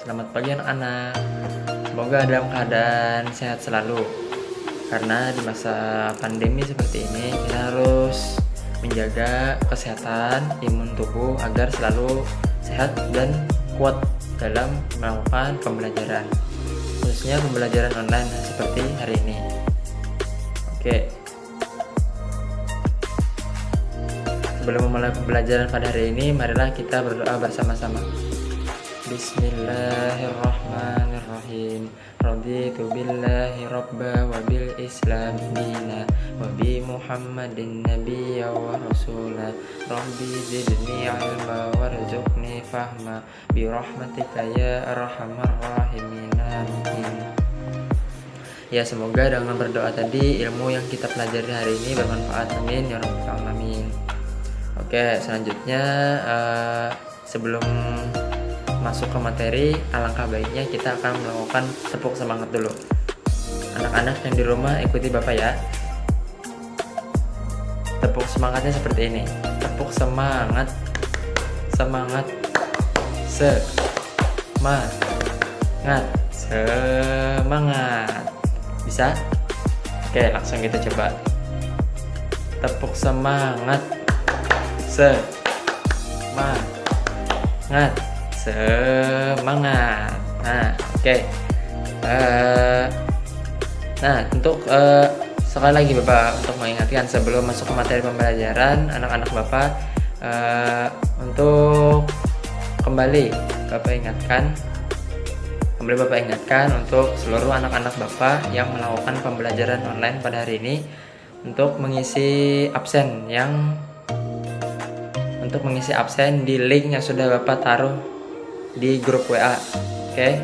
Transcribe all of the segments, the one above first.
Selamat pagi anak-anak. Semoga dalam keadaan sehat selalu. Karena di masa pandemi seperti ini kita harus menjaga kesehatan imun tubuh agar selalu sehat dan kuat dalam melakukan pembelajaran. Khususnya pembelajaran online seperti hari ini. Oke. Sebelum memulai pembelajaran pada hari ini, marilah kita berdoa bersama-sama. Bismillahirrahmanirrahim. Raditu billahi rabba wa bil islam dina wa bi muhammadin nabiyya wa rasula. Rabbi zidni ilma warzuqni fahma bi rahmatika ya arhamar rahimin. Amin. Ya, semoga dengan berdoa tadi ilmu yang kita pelajari hari ini bermanfaat. Amin ya rabbal alamin. Oke, selanjutnya sebelum masuk ke materi, alangkah baiknya kita akan melakukan tepuk semangat dulu. Anak-anak yang di rumah ikuti Bapak ya. Tepuk semangatnya seperti ini. Tepuk semangat. Semangat. Semangat. Semangat. Bisa? Oke, langsung kita coba. Tepuk semangat. Semangat. Semangat. Nah, oke. Nah, untuk sekali lagi Bapak untuk mengingatkan sebelum masuk ke materi pembelajaran, anak-anak Bapak untuk kembali Bapak ingatkan untuk seluruh anak-anak Bapak yang melakukan pembelajaran online pada hari ini untuk mengisi absen di link yang sudah Bapak taruh di grup WA. Oke,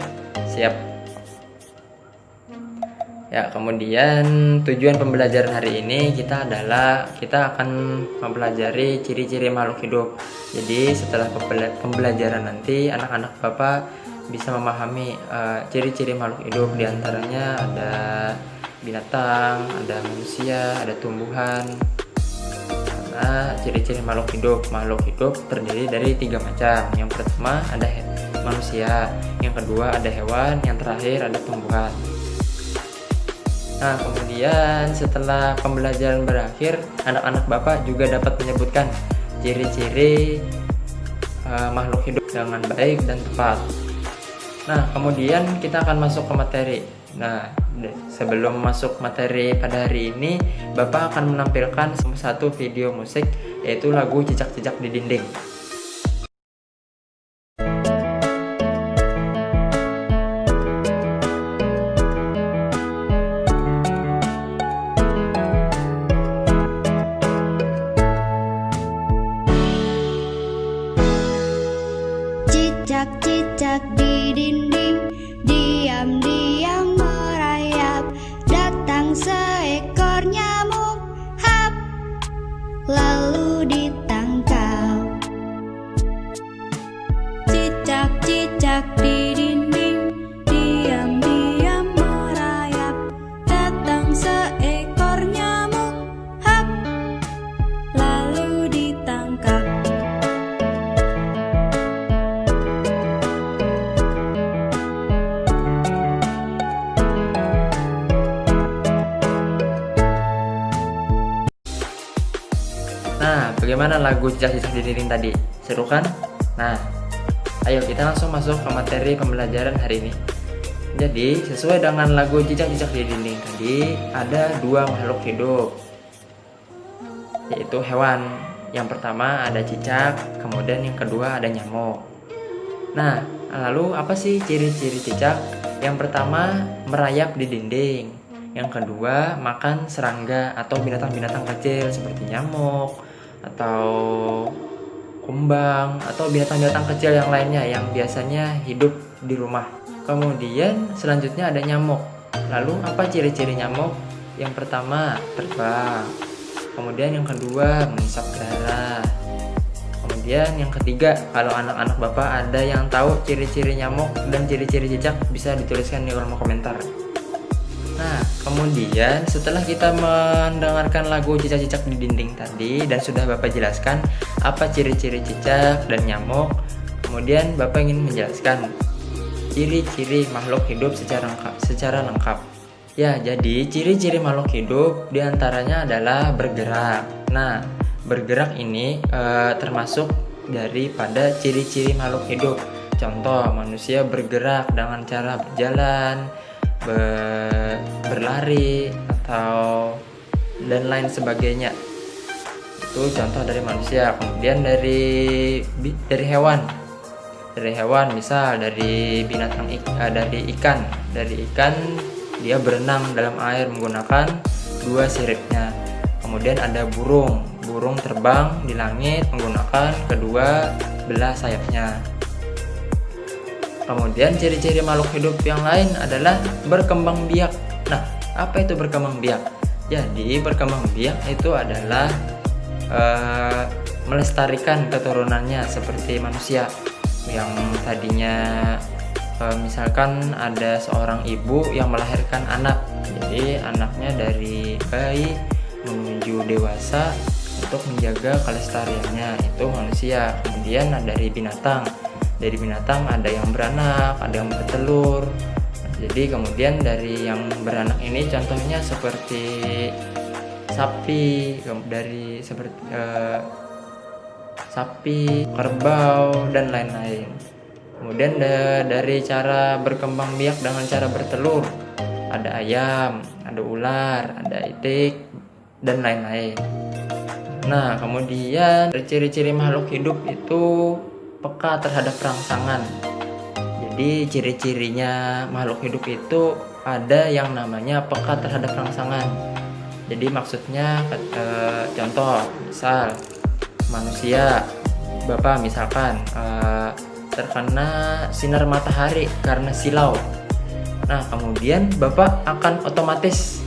siap. Ya, kemudian tujuan pembelajaran hari ini kita akan mempelajari ciri-ciri makhluk hidup. Jadi setelah pembelajaran nanti anak-anak Bapak bisa memahami ciri-ciri makhluk hidup. Di antaranya ada binatang, ada manusia, ada tumbuhan. Ciri-ciri makhluk hidup terdiri dari 3 macam. Yang pertama ada manusia, yang kedua ada hewan, yang terakhir ada tumbuhan. Nah, kemudian setelah pembelajaran berakhir, anak-anak Bapak juga dapat menyebutkan ciri-ciri makhluk hidup dengan baik dan tepat. Nah, kemudian kita akan masuk ke materi. Nah, sebelum masuk materi pada hari ini, Bapak akan menampilkan satu video musik, yaitu lagu Cicak-Cicak di Dinding. Cicak-cicak di dinding, diam-diam merayap. Datang seekor nyamuk, hap, lalu ditangkap. Cicak-cicak di dinding, diam-diam merayap. Datang seekor nyamuk, hap, lalu ditangkap. Nah, bagaimana lagu Cicak-Cicak di Dinding tadi? Seru kan? Nah, ayo kita langsung masuk ke materi pembelajaran hari ini. Jadi, sesuai dengan lagu Cicak-Cicak di Dinding tadi, ada 2 makhluk hidup, yaitu hewan. Yang pertama ada cicak, kemudian yang kedua ada nyamuk. Nah, lalu apa sih ciri-ciri cicak? Yang pertama, merayap di dinding. Yang kedua, makan serangga atau binatang-binatang kecil seperti nyamuk atau kumbang atau binatang-binatang kecil yang lainnya yang biasanya hidup di rumah. Kemudian selanjutnya ada nyamuk. Lalu apa ciri-ciri nyamuk? Yang pertama, terbang. Kemudian yang kedua, menghisap darah. Kemudian yang ketiga, kalau anak-anak Bapak ada yang tahu ciri-ciri nyamuk dan ciri-ciri cicak, bisa dituliskan di kolom komentar. Nah, kemudian setelah kita mendengarkan lagu Cicak-Cicak di Dinding tadi dan sudah Bapak jelaskan apa ciri-ciri cicak dan nyamuk, kemudian Bapak ingin menjelaskan ciri-ciri makhluk hidup secara lengkap. Ya, jadi ciri-ciri makhluk hidup diantaranya adalah bergerak. Nah, bergerak ini termasuk daripada ciri-ciri makhluk hidup. Contoh, manusia bergerak dengan cara berjalan, berlari, atau dan lain sebagainya. Itu contoh dari manusia. Kemudian dari hewan. Dari hewan misal dari binatang dari ikan. Dari ikan dia berenang dalam air menggunakan dua siripnya. Kemudian ada burung. Burung terbang di langit menggunakan kedua belah sayapnya. Kemudian ciri-ciri makhluk hidup yang lain adalah berkembang biak. Nah, apa itu berkembang biak? Jadi berkembang biak itu adalah melestarikan keturunannya seperti manusia yang tadinya misalkan ada seorang ibu yang melahirkan anak, jadi anaknya dari bayi menuju dewasa untuk menjaga kelestariannya itu manusia. Kemudian dari binatang ada yang beranak, ada yang bertelur. Jadi kemudian dari yang beranak ini contohnya seperti sapi, sapi, kerbau, dan lain-lain. Kemudian dari cara berkembang biak dengan cara bertelur, ada ayam, ada ular, ada itik, dan lain-lain. Nah, kemudian ciri-ciri makhluk hidup itu peka terhadap rangsangan. Jadi ciri-cirinya makhluk hidup itu ada yang namanya peka terhadap rangsangan. Jadi maksudnya contoh, misal manusia, Bapak misalkan terkena sinar matahari karena silau. Nah, kemudian Bapak akan otomatis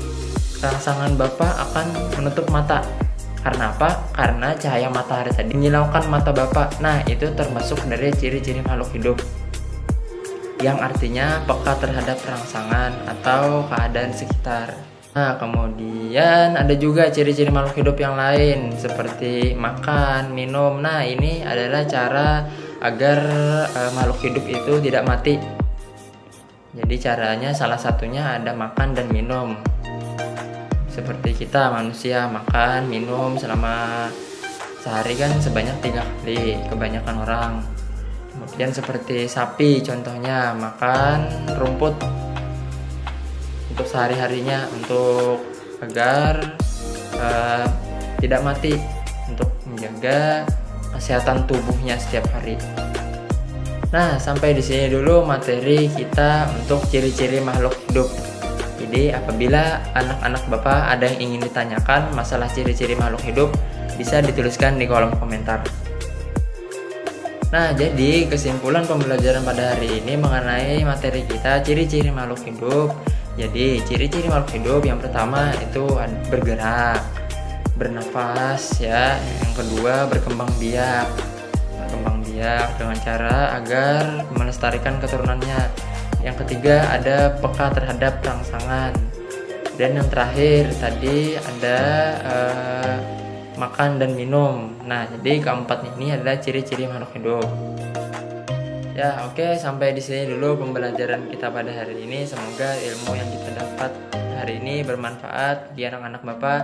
rangsangan Bapak akan menutup mata. Karena apa? Karena cahaya matahari tadi menyilaukan mata Bapak. Nah, itu termasuk dari ciri-ciri makhluk hidup yang artinya peka terhadap rangsangan atau keadaan sekitar. Nah, kemudian ada juga ciri-ciri makhluk hidup yang lain seperti makan, minum. Nah, ini adalah cara agar makhluk hidup itu tidak mati. Jadi caranya salah satunya ada makan dan minum. Seperti kita manusia makan, minum selama sehari kan sebanyak 3 kali kebanyakan orang. Kemudian seperti sapi contohnya makan rumput untuk sehari-harinya untuk agar tidak mati, untuk menjaga kesehatan tubuhnya setiap hari. Nah, sampai di sini dulu materi kita untuk ciri-ciri makhluk hidup. Jadi apabila anak-anak Bapak ada yang ingin ditanyakan masalah ciri-ciri makhluk hidup, bisa dituliskan di kolom komentar. Nah, jadi kesimpulan pembelajaran pada hari ini mengenai materi kita ciri-ciri makhluk hidup. Jadi ciri-ciri makhluk hidup yang pertama itu bergerak, bernafas ya. Yang kedua berkembang biak dengan cara agar melestarikan keturunannya. Yang ketiga ada peka terhadap rangsangan. Dan yang terakhir tadi ada makan dan minum. Nah, jadi keempat ini adalah ciri-ciri makhluk hidup. Ya, oke, sampai di sini dulu pembelajaran kita pada hari ini. Semoga ilmu yang kita dapat hari ini bermanfaat di anak-anak Bapak,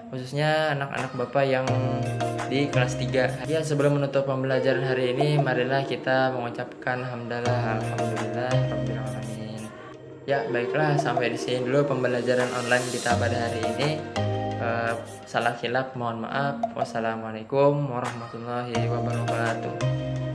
khususnya anak-anak Bapak yang di kelas 3. Ya, sebelum menutup pembelajaran hari ini, marilah kita mengucapkan alhamdulillah rabbil alamin. Ya, baiklah, sampai di sini dulu pembelajaran online kita pada hari ini. Salah khilaf mohon maaf. Wassalamualaikum warahmatullahi wabarakatuh.